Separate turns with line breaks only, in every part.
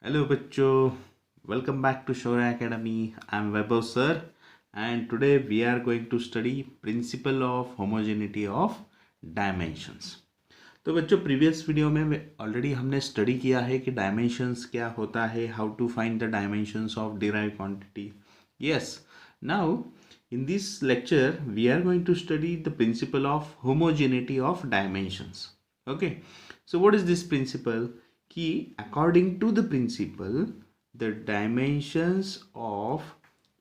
Hello bachcho, welcome back to Shora Academy. I'm Vaibhav sir and today we are going to study principle of homogeneity of dimensions. तो बच्चों previous video में already हमने study किया है कि dimensions क्या होता है, how to find the dimensions of derived quantity. Yes, now in this lecture we are going to study the principle of homogeneity of dimensions. Okay, so what is this principle? कि according to the principle the dimensions of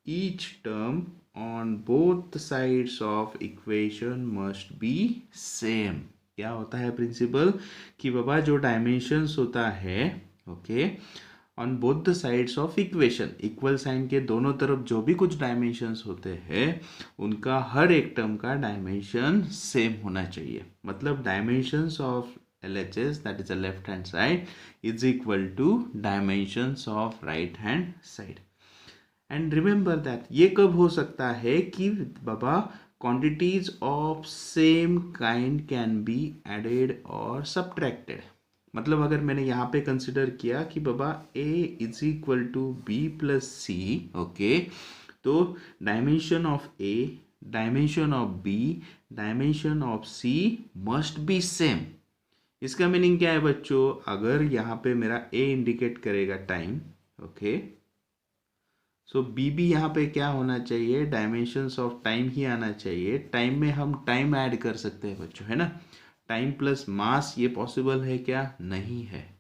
each term on both the sides of equation must be same. क्या होता है principal कि बाबा जो dimensions होता है okay on both the sides of equation, equal sign के दोनों तरफ जो भी कुछ डायमेंशंस होते हैं उनका हर एक टर्म का डायमेंशन सेम होना चाहिए. मतलब dimensions of LHS, that is the left hand side, is equal to dimensions of right hand side. And remember that ये कब हो सकता है कि बाबा quantities of same kind can be added or subtracted. मतलब अगर मैंने यहाँ पे कंसिडर किया कि बाबा a is equal to b plus c, okay, तो dimension of a, dimension of b, dimension of c must be same. इसका मीनिंग क्या है बच्चों? अगर यहाँ पे मेरा a इंडिकेट करेगा टाइम, ओके, सो बी भी यहाँ पे क्या होना चाहिए? डायमेंशंस ऑफ टाइम ही आना चाहिए. टाइम में हम टाइम ऐड कर सकते हैं बच्चों, है ना. टाइम प्लस मास ये पॉसिबल है क्या? नहीं है.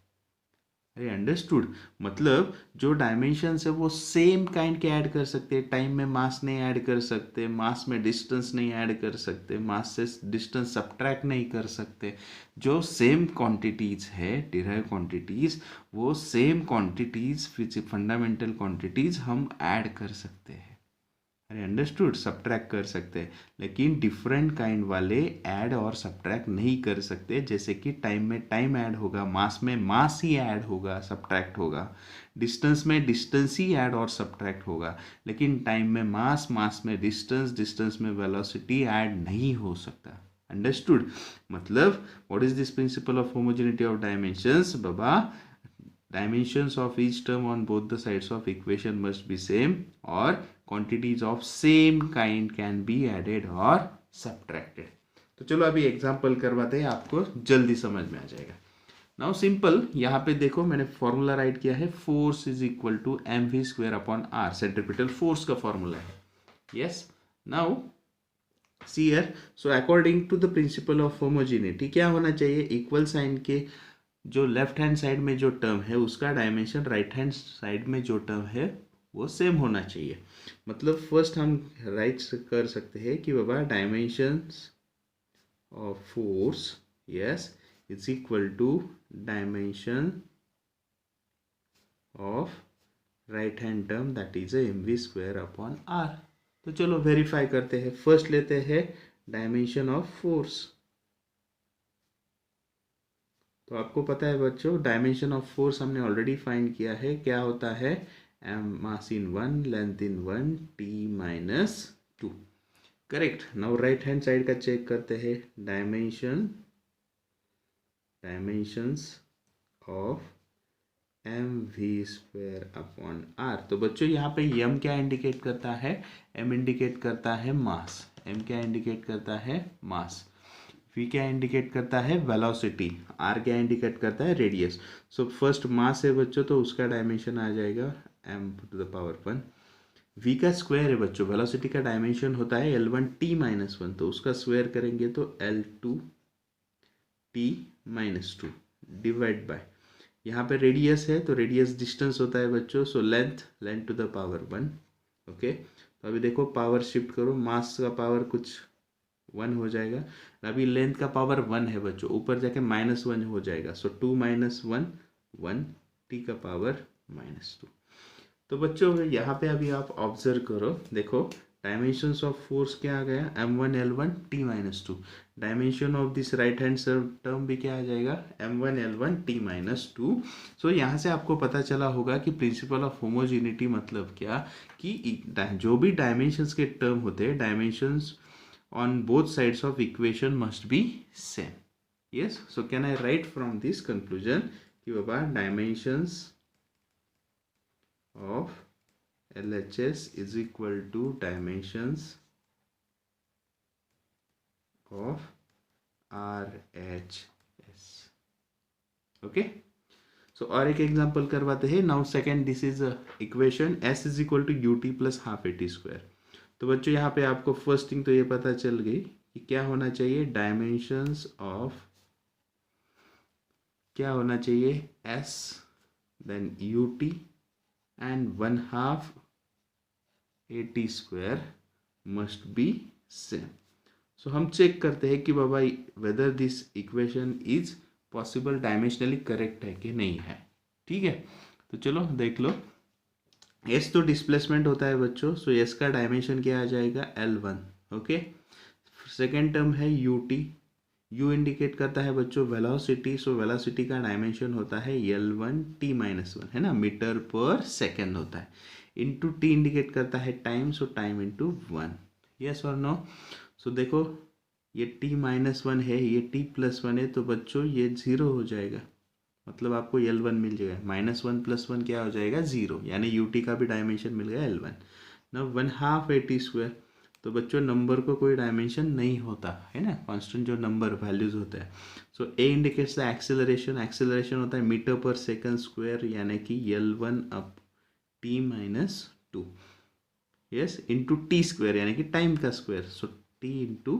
अरे अंडरस्टूड. मतलब जो डायमेंशंस है वो सेम काइंड के ऐड कर सकते हैं. टाइम में मास नहीं ऐड कर सकते, मास में डिस्टेंस नहीं ऐड कर सकते, मास से डिस्टेंस सब्ट्रैक्ट नहीं कर सकते. जो सेम क्वांटिटीज़ है डिराइव क्वांटिटीज़, वो सेम क्वांटिटीज़ फंडामेंटल क्वांटिटीज़ हम ऐड कर सकते हैं. अरे अंडरस्टूड. सब्ट्रैक्ट कर सकते हैं लेकिन डिफरेंट काइंड वाले ऐड और सब्ट्रैक्ट नहीं कर सकते. जैसे कि टाइम में टाइम ऐड होगा, मास में मास ही ऐड होगा, सब्ट्रैक्ट होगा. डिस्टेंस में डिस्टेंस ही ऐड और सब्ट्रैक्ट होगा. लेकिन टाइम में मास, मास में डिस्टेंस, डिस्टेंस में वेलोसिटी ऐड नहीं हो सकता. अंडरस्टूड. मतलब what is this principle of homogeneity of dimensions? Baba dimensions of each term on both the sides of equation must be same or quantities of same kind can be added or subtracted. तो चलो अभी example करवाते हैं, आपको जल्दी समझ में आ जाएगा. नाउ सिंपल, यहाँ पे देखो मैंने फॉर्मूला राइट किया है, force is equal to mv square upon r. Centripetal force का फॉर्मूला है. Yes, now see here. So according to the principle of homogeneity क्या होना चाहिए? इक्वल साइन के जो लेफ्ट हैंड साइड में जो टर्म है उसका डायमेंशन राइट हैंड साइड में जो टर्म है वो सेम होना चाहिए. मतलब फर्स्ट हम राइट कर सकते हैं कि बाबा dimensions of force, yes, is equal to dimension of right hand term that is mv square upon r. तो चलो वेरीफाई करते हैं. फर्स्ट लेते हैं डायमेंशन ऑफ फोर्स. तो आपको पता है बच्चों डायमेंशन ऑफ फोर्स हमने ऑलरेडी फाइंड किया है. क्या होता है? M mass in 1, length in 1, T minus 2. Correct. Now right hand side का चेक करते हैं. Dimensions of M V square upon R. तो बच्चों यहाँ पे एम क्या इंडिकेट करता है? एम इंडिकेट करता है मास. एम क्या इंडिकेट करता है? मास. v क्या इंडिकेट करता है? वेलोसिटी. r क्या इंडिकेट करता है? रेडियस. सो फर्स्ट मास है बच्चों तो उसका डायमेंशन आ जाएगा m to the power 1. v का स्क्वायर है बच्चों, वेलोसिटी का डायमेंशन होता है L1 t माइनस 1, तो उसका स्क्वायर करेंगे तो L2 t minus 2 divide bye, यहाँ पे रेडियस है तो रेडियस डिस्टेंस होता है बच्चों, so length to the power 1. Okay, तो अभी देखो पावर शिफ्ट करो, मास का पावर कुछ 1 हो जाएगा. अभी लेंथ का पावर 1 है बच्चों, ऊपर जाके -1 हो जाएगा. सो 2 माइनस 1 1, टी का पावर -2. तो बच्चों यहाँ पे अभी आप ऑब्जर्व करो, देखो डायमेंशंस ऑफ फोर्स क्या आ गया? m1 l1 t minus 2. Dimension of this right hand term भी क्या आ जाएगा? m1 l1 t minus 2. सो यहाँ से आपको पता चला होगा कि प्रिंसिपल ऑफ होमोजेनिटी मतलब क्या, कि जो भी डायमेंशंस के टर्म होते हैं, dimensions on both sides of equation must be same. Yes, so can I write from this conclusion कि बाबा dimensions of LHS is equal to dimensions of RHS. Okay, so और एक एग्जांपल करवाते हैं. Now second, this is equation S is equal to UT plus half AT square. तो बच्चों यहाँ पे आपको फर्स्ट थिंग तो ये पता चल गई कि क्या होना चाहिए, डायमेंशंस ऑफ क्या होना चाहिए, S then UT and 1/2 AT square must be same. So हम चेक करते हैं कि बाबा whether this equation is possible, dimensionally correct है कि नहीं है. ठीक है, तो चलो देख लो. एस तो डिस्प्लेसमेंट होता है बच्चों, सो एस का डायमेंशन क्या आ जाएगा, L1. ओके, सेकेंड टर्म है UT. U इंडिकेट करता है बच्चों वेलोसिटी, सो वेलोसिटी का डायमेंशन होता है L1 T-1, है ना, मीटर पर सेकेंड होता है. इंटू T इंडिकेट करता है time, so time into 1. Yes और नो. सो देखो ये T-1 है, ये T+1 है, तो बच्चों ये 0 हो जाएगा, मतलब आपको L1 मिल जाएगा. -1 + 1 क्या हो जाएगा, 0, यानी UT का भी डायमेंशन मिल गया L1. ना 1/2 AT स्क्वायर, तो बच्चों नंबर को कोई डायमेंशन नहीं होता है ना, कांस्टेंट जो नंबर वैल्यूज होता है. सो A indicates the acceleration, acceleration होता है मीटर पर सेकंड स्क्वायर, यानी कि L1 up T-2. Yes, into T square यानी कि टाइम का स्क्वायर, सो T into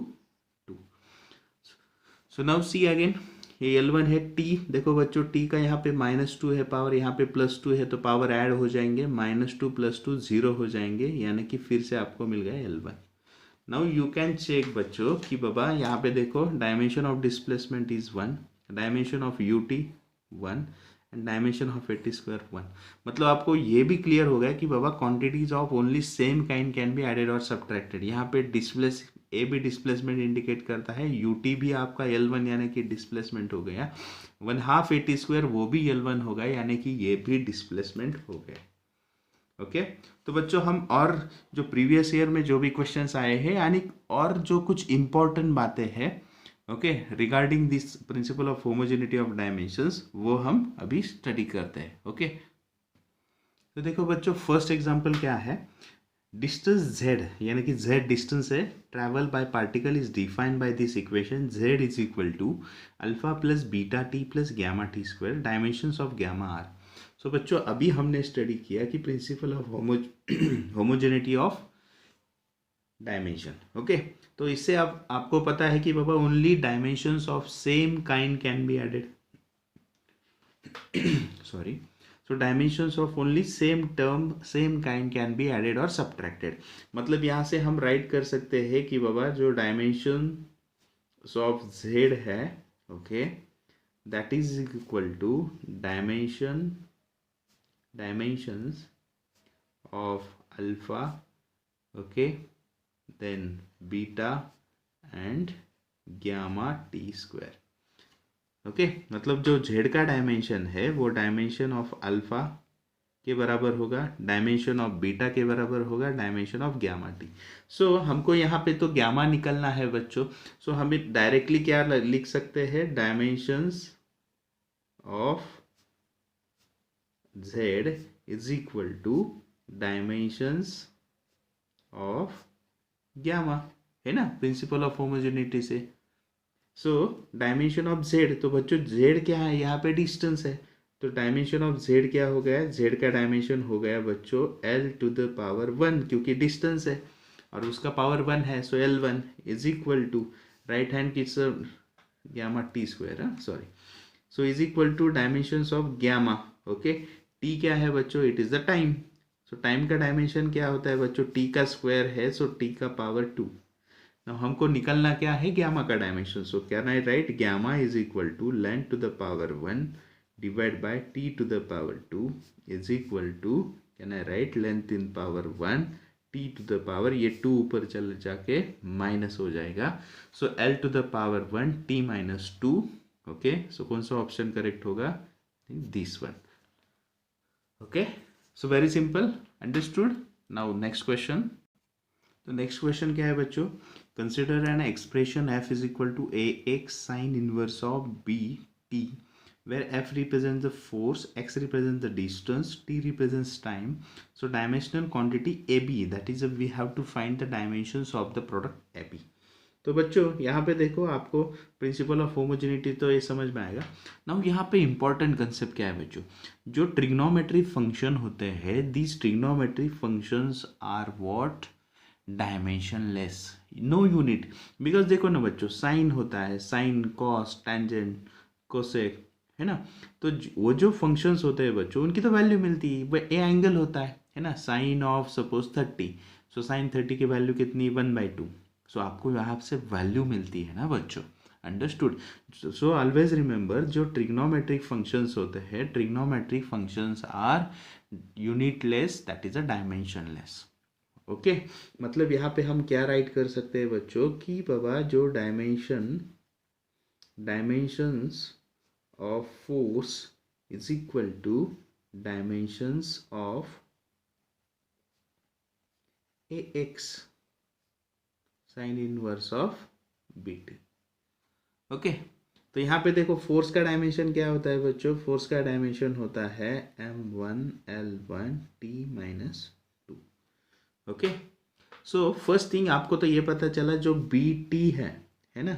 2. So now see again, ये L1 है. T देखो बच्चों, T का यहाँ पे -2 है पावर, यहाँ पे +2 है, तो पावर ऐड हो जाएंगे, -2 + 2 0 हो जाएंगे, यानी कि फिर से आपको मिल गया L1. Now you can check बच्चों कि बाबा यहाँ पे देखो dimension of displacement is 1, dimension of UT 1 and dimension of AT square 1. मतलब आपको ये भी क्लियर हो गया कि बाबा quantities of only same kind can be added और सब्ट्रैक्टेड. यहाँ पे A भी डिस्प्लेसमेंट इंडिकेट करता है, UT भी आपका L1 यानी कि डिस्प्लेसमेंट हो गया, 1/2 AT स्क्वायर वो भी L1 होगा, यानी कि ये भी डिस्प्लेसमेंट हो गया. ओके, तो बच्चों हम और जो प्रीवियस ईयर में जो भी क्वेश्चंस आए हैं, यानी और जो कुछ इंपॉर्टेंट बातें हैं okay regarding this principle of homogeneity of dimensions, वो हम अभी स्टडी करते हैं. ओके, तो देखो बच्चों फर्स्ट एग्जांपल क्या है, डिस्टेंस z यानी कि z डिस्टेंस है travel by particle is defined by this equation z is equal to alpha plus beta t plus gamma T square dimensions of gamma are. So बच्चों अभी हमने study किया कि principle of homogeneity of dimension. Okay, तो इससे अब आपको पता है कि बाबा only dimensions of same kind can be added. Sorry, so dimensions of only same term same kind can be added or subtracted. मतलब यहाँ से हम राइट कर सकते हैं कि बाबा जो डायमेंशन ऑफ z है okay that is equal to dimensions of alpha okay then beta and gamma T square. Okay, मतलब जो z का डायमेंशन है वो डायमेंशन ऑफ अल्फा के बराबर होगा, डायमेंशन ऑफ बीटा के बराबर होगा, डायमेंशन ऑफ गैमा टी. सो हमको यहाँ पे तो गैमा निकलना है बच्चों, सो हम डायरेक्टली क्या लिख सकते हैं, dimensions of z is equal to dimensions of gamma, है ना, प्रिंसिपल ऑफ होमोजेनिटी से. सो डायमेंशन ऑफ z, तो बच्चों z क्या है, यहाँ पे डिस्टेंस है, तो डायमेंशन ऑफ z क्या हो गया, z का डायमेंशन हो गया बच्चों L⁻1 क्योंकि डिस्टेंस है और उसका पावर 1 है, so L1 is equal to right hand की gamma T square, sorry, so is equal to dimensions of gamma. Okay, t क्या है बच्चों, it is the time, so time का डायमेंशन क्या होता है बच्चों, t का स्क्वायर है, सो t का पावर 2. now हमको निकलना क्या है, गैमा का dimension. So can I write gamma is equal to length to the power 1 divide by t to the power 2 is equal to, can I write length in power 1 t to the power, ये 2 ऊपर चल जाके minus हो जाएगा, so l to the power 1 t-2. Okay, so कौन सा option correct होगा, this one. Okay, so very simple, understood. Now next question. तो नेक्स्ट क्वेश्चन क्या है बच्चों, consider an expression f is equal to ax sine inverse of b t where F represents the force, X represents the distance, T represents time. So dimensional quantity AB, that is we have to find the dimensions of the product AB. तो बच्चों यहाँ पे देखो आपको principal of homogeneity तो ये समझ में आएगा. नाउ यहाँ पे इंपॉर्टेंट कंसेप्ट क्या है बच्चों, जो ट्रिग्नोमेट्री फंक्शन होते हैं, these trigonometry functions are what, dimensionless, no unit. Because देखो ना बच्चों, साइन होता है, साइन, कॉस, टेंजेंट, कोसेक, है ना. तो वो जो फंक्शंस होते हैं बच्चों, उनकी तो वैल्यू मिलती है. वो ए एंगल होता है ना, sine of suppose 30. So sine 30 की वैल्यू कितनी, 1/2. सो आपको यहाँ से वैल्यू मिलती है ना बच्चों. अंडरस्टूड. सो ऑलवेज रिमेंबर, जो ट्रिग्नोमेट्रिक फंक्शंस होते हैं, trigonometric functions are unitless, that is a dimensionless. Okay मतलब यहाँ पे हम क्या राइट कर सकते हैं बच्चों कि बाबा जो dimensions of force is equal to dimensions of AX sine inverse of BT. Okay तो यहाँ पे देखो फोर्स का डायमेंशन क्या होता है बच्चों, फोर्स का डायमेंशन होता है M1L1T-2. Okay so first thing आपको तो ये पता चला, जो BT है ना,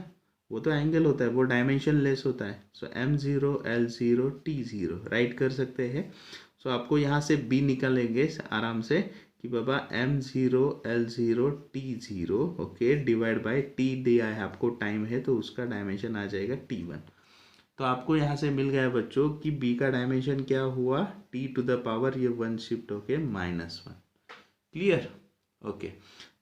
वो तो एंगल होता है, वो डायमेंशन लेस होता है. सो M0L0T0 राइट कर सकते हैं. सो आपको यहाँ से B निकालेंगे आराम से कि बाबा M0L0T0 okay divide by T दिया है आपको, टाइम है तो उसका डायमेंशन आ जाएगा T1. तो आपको यहाँ से मिल गया बच्चों कि B का डायमेंशन क्या हुआ, T⁻, ये 1 शिफ्ट होके -1. क्लियर. ओके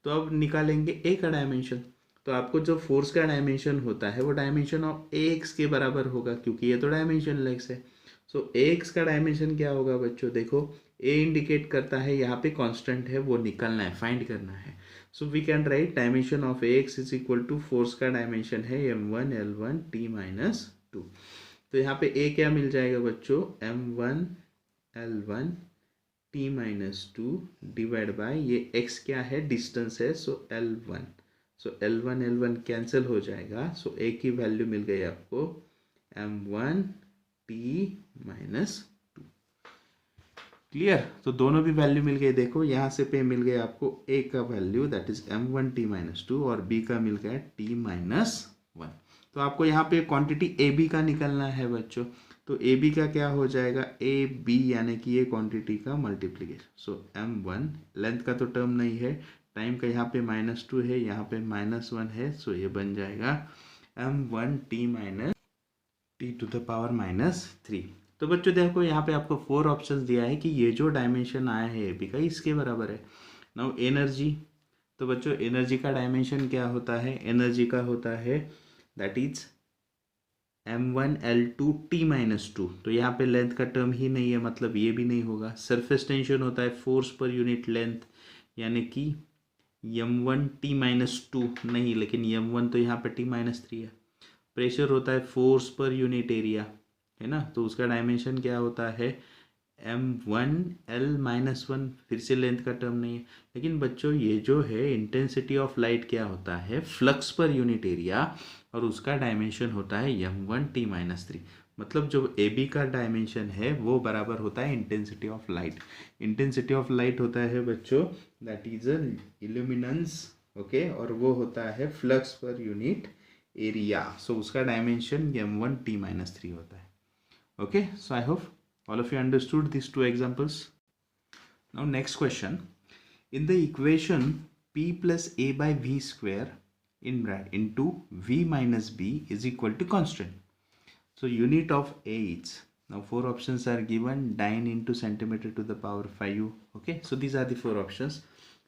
तो अब निकालेंगे A का डायमेंशन. तो आपको जो फोर्स का डायमेंशन होता है वो डायमेंशन ऑफ AX के बराबर होगा, क्योंकि ये तो डायमेंशन लेस है. सो AX का डायमेंशन क्या होगा बच्चों, देखो A इंडिकेट करता है यहाँ पे कांस्टेंट है, वो निकालना है, फाइंड करना है. So we can write dimension of AX is equal to force का डायमेंशन है M1L1T-2. तो यहाँ पे A क्या मिल जाएगा बच्चों, M1L1T-2 डिवाइड बाय ये x क्या है, डिस्टेंस है, सो L1. सो L1 कैंसिल हो जाएगा. सो A की वैल्यू मिल गई आपको M1T-2. क्लियर. तो दोनों भी वैल्यू मिल गई. देखो यहाँ से पे मिल गया आपको A का वैल्यू दैट इज M1T-2 और B का मिल गया T-1. तो आपको यहाँ पे क्वांटिटी AB का निकलना है बच्चों. तो AB का क्या हो जाएगा, AB यानी कि ये क्वांटिटी का मल्टीप्लीकेशन. सो M1 लेंथ का तो टर्म नहीं है, टाइम का यहाँ पे -2 है, यहाँ पे -1 है. सो ये बन जाएगा M1T-3. तो बच्चों देखो यहाँ पे आपको 4 ऑप्शंस दिया है कि ये जो डायमेंशन आया है AB का इसके बराबर है. Now energy. तो बच्चों एनर्जी का डायमेंशन क्या होता है, एनर्जी का होता है दैट इज M1L2T-2. तो यहाँ पे लेंथ का टर्म ही नहीं है, मतलब ये भी नहीं होगा. सरफेस टेंशन होता है फोर्स पर यूनिट लेंथ, यानी कि M1T-2 नहीं, लेकिन M1 तो यहाँ पे T-3 है. प्रेशर होता है फोर्स पर यूनिट एरिया, है ना, तो उसका डायमेंशन क्या होता है M1L-1. फिर से लेंथ का टर्म नहीं है. लेकिन बच्चों ये जो है इंटेंसिटी ऑफ लाइट क्या होता है, फ्लक्स पर यूनिट एरिया, और उसका डायमेंशन होता है M1T-3. मतलब जो AB का डायमेंशन है वो बराबर होता है intensity of light. Intensity of light होता है बच्चों that is a illuminance. Okay और वो होता है फ्लक्स पर यूनिट एरिया. सो उसका डायमेंशन M1T-3 होता है. Okay so I hope all of you understood these two examples. Now next question. In the equation P plus A by V square into V minus B is equal to constant. So unit of A is, now 4 options are given, dyne into centimeter to the power 5. Okay, so these are the 4 options.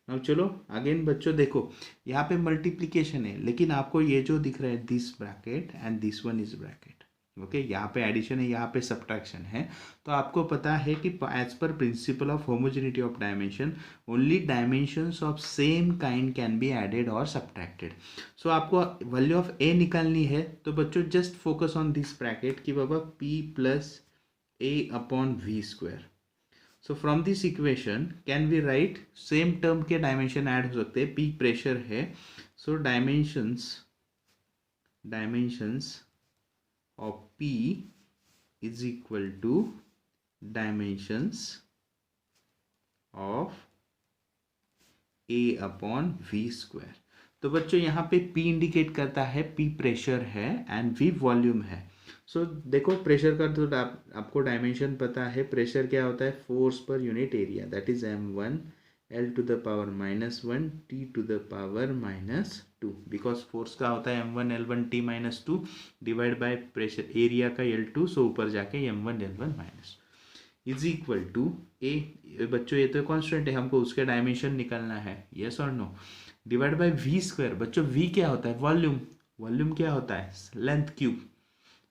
Now चलो again बच्चों देखो यहाँ पे multiplication है, लेकिन आपको ये जो दिख रहा है this bracket and this one is bracket. Okay यहाँ पे एडिशन है, यहाँ पे सब्ट्रैक्शन है. तो आपको पता है कि एज पर principle of homogeneity of dimension only dimensions of same kind can be added और सब्ट्रैक्टेड. सो आपको वैल्यू ऑफ ए निकालनी है. तो बच्चों just focus on this bracket कि बाबा P plus A/V². So from this equation can we write same term के dimension add हो सकते हैं. P प्रेशर है, so dimensions of P is equal to dimensions of a upon v square. तो बच्चों यहाँ पे P इंडिकेट करता है, P प्रेशर है एंड V वॉल्यूम है। सो देखो प्रेशर का तो आपको डायमेंशन पता है। प्रेशर क्या होता है? Force per unit area, that is m1 L to the power -1 T to the power -2, because force का होता है m1 L1 T -2 divide by pressure area का L2, सो ऊपर जाके m1 L1 -2 is equal to ए। बच्चों ये तो कांस्टेंट है, हमको उसके डायमेंशन निकालना है, यस और no, divide by V square. बच्चों वी क्या होता है? वॉल्यूम। वॉल्यूम क्या होता है? लेंथ क्यूब,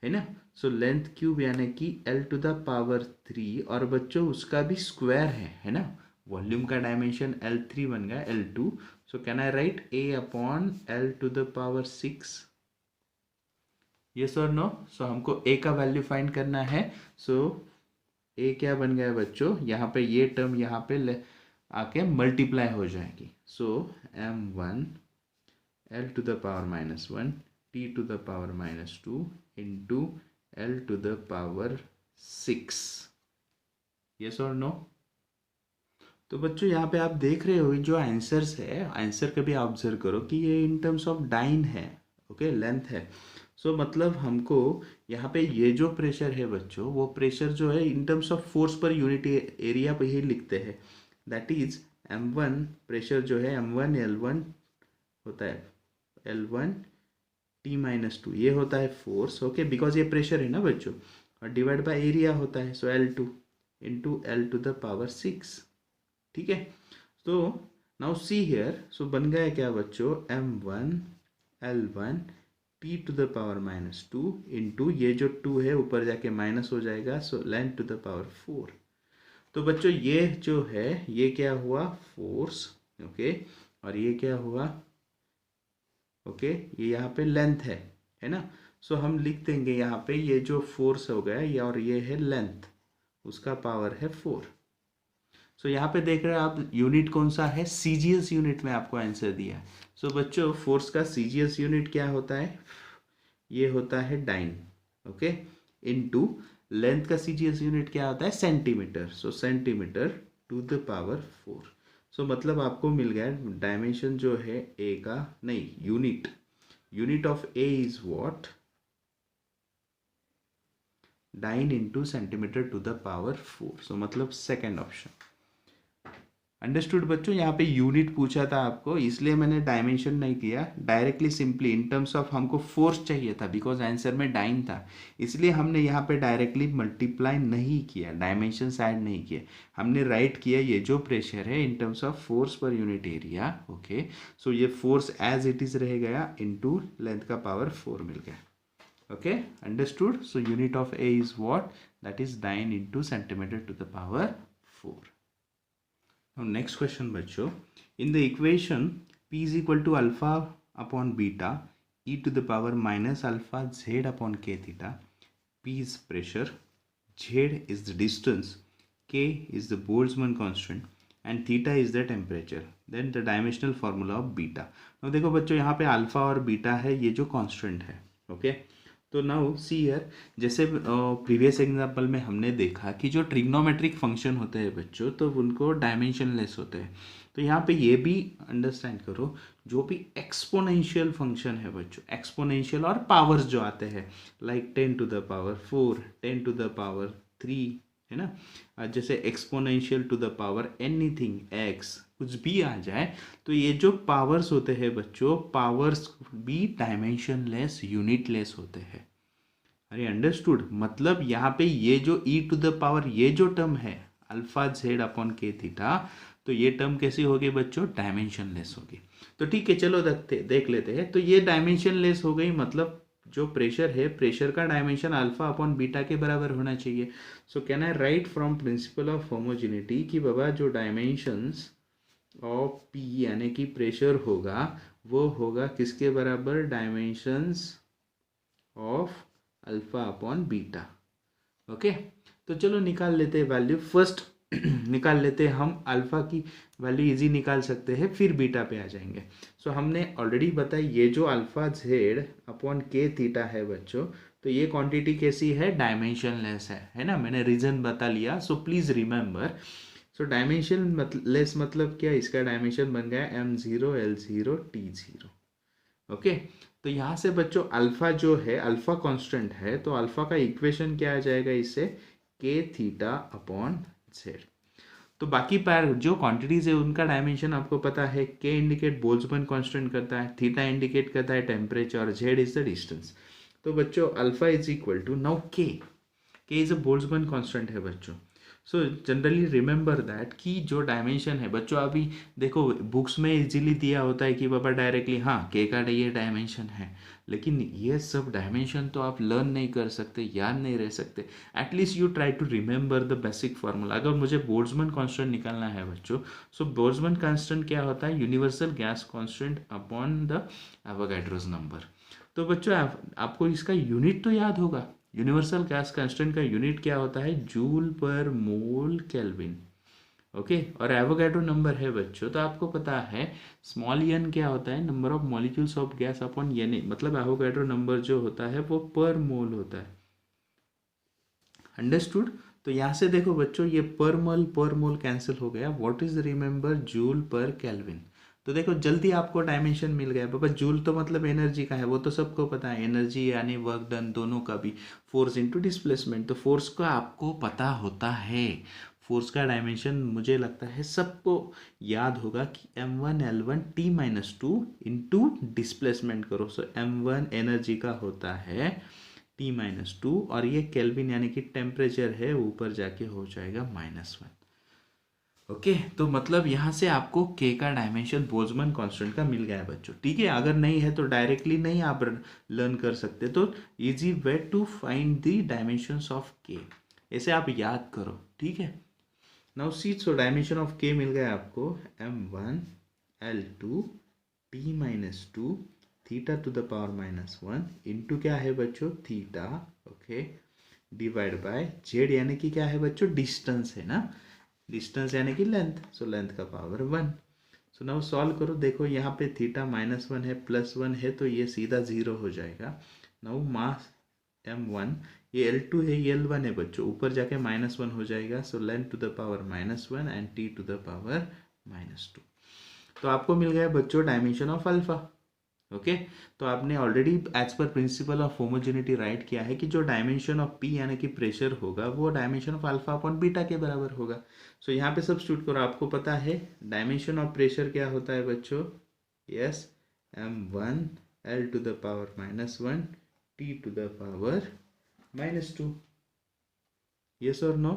है ना। सो लेंथ क्यूब यानी कि L टू द पावर 3, और बच्चों उसका भी स्क्वायर है ना। वॉल्यूम का डायमेंशन L3 बन गया L2, so can I write A upon L to the power 6, yes और नो। सो हमको A का वैल्यू फाइंड करना है। सो A क्या बन गया बच्चों? यहाँ पे ये टर्म यहाँ पे आके मल्टीप्लाई हो जाएगी। So m1 L to the power -1 T to the power -2 into L to the power 6, yes और नो। तो बच्चों यहाँ पे आप देख रहे हो जो आंसर्स है, आंसर कभी ऑब्जर्व करो कि ये इन टर्म्स ऑफ डाइन है, ओके, लेंथ है। सो मतलब हमको यहाँ पे ये जो प्रेशर है बच्चों, वो प्रेशर जो है in terms of force per unit area पे ही लिखते हैं, दैट इज m1 प्रेशर जो है m1 L1 होता है L1 T -2, ये होता है फोर्स, ओके, बिकॉज ये प्रेशर है ना बच्चों, और डिवाइड बाय एरिया होता है, so L2 into L to the power 6, ठीक है। तो नाउ सी हियर, सो बन गया क्या बच्चों? m1 L1 T to the power -2 into ये जो 2 है ऊपर जाके माइनस हो जाएगा, so length to the power 4। तो बच्चों ये जो है ये क्या हुआ? फोर्स, ओके, और ये क्या हुआ? ओके, ये यहाँ पे लेंथ है ना। सो हम लिख देंगे यहाँ पे ये जो फोर्स हो गया ये, और ये है लेंथ, उसका पावर है 4। सो यहाँ पे देख रहे हैं आप यूनिट कौन सा है? सीजीएस यूनिट में आपको आंसर दिया है। सो बच्चों फोर्स का सीजीएस यूनिट क्या होता है? ये होता है डाइन, ओके, इनटू लेंथ का सीजीएस यूनिट क्या होता है? Centimetre, so centimetre to the power 4। So मतलब आपको मिल गया डायमेंशन जो है ए का, नहीं, unit of A is what? Dyne into centimetre to the power 4, so मतलब सेकेंड ऑप्शन। अंडरस्टूड बच्चों? यहाँ पे यूनिट पूछा था आपको, इसलिए मैंने डायमेंशन नहीं किया, directly simply in terms of हमको फोर्स चाहिए था, बिकॉज आंसर में डाइन था, इसलिए हमने यहाँ पे डायरेक्टली मल्टीप्लाई नहीं किया, डायमेंशन ऐड नहीं किया, हमने राइट किया ये जो प्रेशर है in terms of force per unit area, okay. So ये फोर्स एज इट इज रह गया इनटू लेंथ का पावर 4 मिल गया, okay, understood. So unit of A is what? That is dyne into centimetre to the power 4। Now next question बच्चों, in the equation P is equal to alpha upon beta e to the power minus alpha z upon k theta, P is pressure, Z is the distance, K is the Boltzmann constant and theta is the temperature, then the dimensional formula of beta। now देखो बच्चों यहाँ पे alpha और beta है, ये जो constant है, okay. तो नाउ सी हियर, जैसे प्रीवियस एग्जांपल में हमने देखा कि जो ट्रिग्नोमेट्रिक फंक्शन होते हैं बच्चों, तो उनको डायमेंशनलेस होते हैं। तो यहाँ पे ये भी अंडरस्टैंड करो, जो भी एक्सपोनेंशियल फंक्शन है बच्चों, एक्सपोनेंशियल और पावर्स जो आते हैं, like 10 to the power 4, 10 to the power 3, है ना, जैसे exponential to the power anything X, कुछ भी आ जाए, तो ये जो पावर्स होते हैं बच्चों, पावर्स भी डायमेंशनलेस, यूनिटलेस होते हैं। अरे अंडरस्टूड? मतलब यहाँ पे ये जो e टू द पावर ये जो टर्म है अल्फा जेड अपॉन के थीटा, तो ये टर्म कैसी होगी बच्चों? डायमेंशनलेस होगी। तो ठीक है, चलो देख लेते हैं। तो ये डायमेंशनलेस हो गई, मतलब जो प्रेशर है, प्रेशर का डायमेंशन अल्फा अपॉन बीटा के बराबर होना चाहिए। सो can I right from principal of homogeneity कि बाबा जो डायमेंशंस ऑफ पी यानी कि प्रेशर होगा, वो होगा किसके बराबर? Dimensions of alpha upon beta, okay. तो चलो निकाल लेते हैं वैल्यू। फर्स्ट निकाल लेते हैं हम, अल्फा की वैल्यू इजी निकाल सकते हैं, फिर बीटा पे आ जाएंगे। सो हमने ऑलरेडी बताया ये जो अल्फा जेड अपॉन के थीटा है बच्चों, तो ये क्वांटिटी कैसी है, डायमेंशनलेस है ना, मैंने रीजन बता लिया। So please remember, so dimension less मतलब क्या, इसका डायमेंशन बन गया m0 l0 t0। ओके, तो यहाँ से बच्चों अल्फा जो है, अल्फा कांस्टेंट है, तो अल्फा का इक्वेशन क्या आ जाएगा इससे, k थीटा अपॉन जेड। तो बाकी पैर जो क्वांटिटीज है उनका डायमेंशन आपको पता है, के इंडिकेट बोल्ट्जमैन कांस्टेंट करता है, थीटा इंडिकेट करता है टेम्परेचर, और जेड इज द डिस्टेंस। तो बच्चों alpha is equal to now K is a Boltzmann constant है बच्चों। सो जनरली रिमेंबर दैट कि जो डायमेंशन है बच्चों, अभी देखो बुक्स में इजीली दिया होता है कि बाबा डायरेक्टली हाँ के का ये डायमेंशन है, लेकिन ये सब डायमेंशन तो आप लर्न नहीं कर सकते, याद नहीं रह सकते। At least you try to remember the basic formula. अगर मुझे बोल्ट्जमैन कांस्टेंट निकालना है बच्चों, सो बोल्ट्जमैन कांस्टेंट क्या होता है, universal gas constant upon the Avogadro's number. तो बच्चों आपको इसका यूनिट तो याद होगा, यूनिवर्सल गैस कांस्टेंट का यूनिट क्या होता है, जूल पर मोल केल्विन। ओके, और एवोगाड्रो नंबर है बच्चों, तो आपको पता है स्मॉल एन क्या होता है, number of molecules of gas upon N, मतलब एवोगाड्रो नंबर जो होता है वो पर मोल होता है। अंडरस्टूड। तो यहाँ से देखो बच्चों ये पर मोल कैंसिल हो गया, व्हाट इज रिमेंबर, जूल पर केल्विन। तो देखो जल्दी आपको डायमेंशन मिल गया बाबा, जूल तो मतलब एनर्जी का है, वो तो सबको पता है, एनर्जी यानी वर्क डन दोनों का भी, फोर्स इनटू डिस्प्लेसमेंट, तो फोर्स का आपको पता होता है। फोर्स का डायमेंशन मुझे लगता है सबको याद होगा कि m1 l1 t-2 into displacement करो। सो m1 एनर्जी का होता है t-2, और ये केल्विन यानी कि टेम्परेचर है, ऊपर जाके हो जाएगा -1। ओके, तो मतलब यहाँ से आपको के का डायमेंशन बोल्ट्जमैन कांस्टेंट का मिल गया है बच्चों। ठीक है, अगर नहीं है तो डायरेक्टली नहीं आप लर्न कर सकते, तो easy way to find the dimensions of K, ऐसे आप याद करो। ठीक है, now see, so dimension of K मिल गया आपको m1 l2 t-2 theta to the power -1 into क्या है बच्चों, theta. Okay, divide by Z यानी कि क्या है बच्चों, डिस्टेंस है ना, डिस्टेंस यानी कि लेंथ, सो लेंथ का पावर 1। सो नाउ सॉल्व करो, देखो यहाँ पे थीटा -1 है, +1 है, तो ये सीधा 0 हो जाएगा। नाउ मास m1, ये l2 है, ये l1 है बच्चों, ऊपर जाके -1 हो जाएगा, so length to the power -1 and t to the power -2। तो आपको मिल गया बच्चों डायमेंशन ऑफ अल्फा। ओके, तो आपने ऑलरेडी एज पर प्रिंसिपल ऑफ होमोजेनिटी राइट किया है कि जो डायमेंशन ऑफ पी यानी कि प्रेशर होगा वो dimension of alpha upon beta के बराबर होगा। सो यहाँ पे सब्स्टिट्यूट करो, आपको पता है डायमेंशन ऑफ प्रेशर क्या होता है बच्चों, yes, m1 l to the power -1 t to the power -2, yes और नो।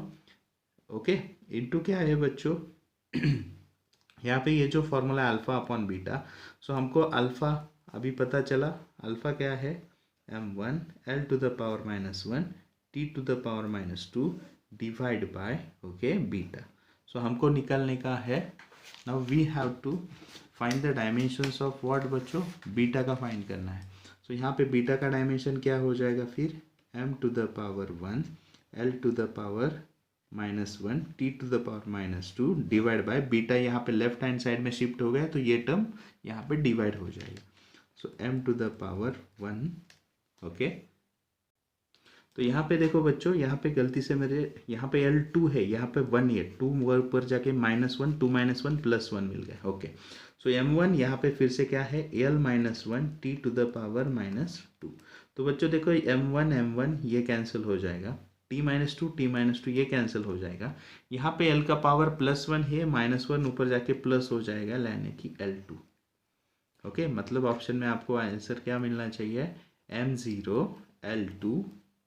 ओके, इनटू क्या है बच्चों यहाँ पे ये जो formula alpha upon beta, so हमको अल्फा अभी पता चला, अल्फा क्या है, m1 l to the power -1 t to the power -2 divide by okay beta. So हमको निकालने का है, now we have to find the dimensions of what बच्चों, बीटा का फाइंड करना है। सो यहाँ पे बीटा का डायमेंशन क्या हो जाएगा फिर, m to the power 1 l to the power -1 t to the power -2 divide by beta, यहाँ पे लेफ्ट हैंड साइड में शिफ्ट हो गया तो ये टर्म यहाँ पे डिवाइड हो जाएगा। So m to the power 1। Okay, तो यहाँ पे देखो बच्चों, यहाँ पे गलती से मेरे यहाँ पे l2 है, यहाँ पे 1 है, 2 ऊपर जाके -1, 2 -1 +1 मिल गया। ओके, सो m1 यहाँ पे फिर से क्या है, l-1 t to the power -2। तो बच्चों देखो m1 ये कैंसिल हो जाएगा, t-2 ये कैंसिल हो जाएगा, यहाँ पे l का पावर +1 है, -1 ऊपर जाके प्लस हो जाएगा यानी कि l2। ओके, मतलब ऑप्शन में आपको आंसर क्या मिलना चाहिए, m0 l2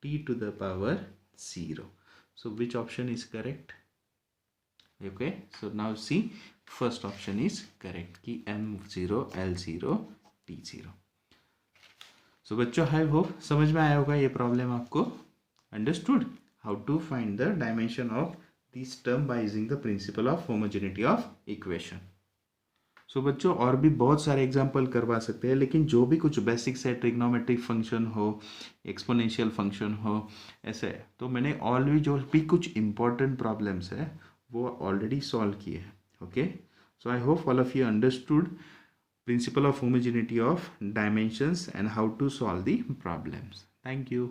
t to the power 0. So which option is correct? Okay, so now see, first option is correct कि m0 l0 t0. So बच्चों आई होप समझ में आया होगा ये प्रॉब्लम आपको। Understood how to find the dimension of this term by using the principle of homogeneity of equation. So बच्चों और भी बहुत सारे एग्जाम्पल करवा सकते हैं, लेकिन जो भी कुछ बेसिक्स है, ट्रिग्नोमेट्रिक फंक्शन हो, एक्सपोनेंशियल फंक्शन हो, ऐसे तो मैंने ऑलरेडी जो भी कुछ इंपॉर्टेंट प्रॉब्लम्स है वो ऑलरेडी सॉल्व किए हैं। Okay, so I hope all of you understood principal of homogeneity of dimensions and how to solve the problems. Thank you.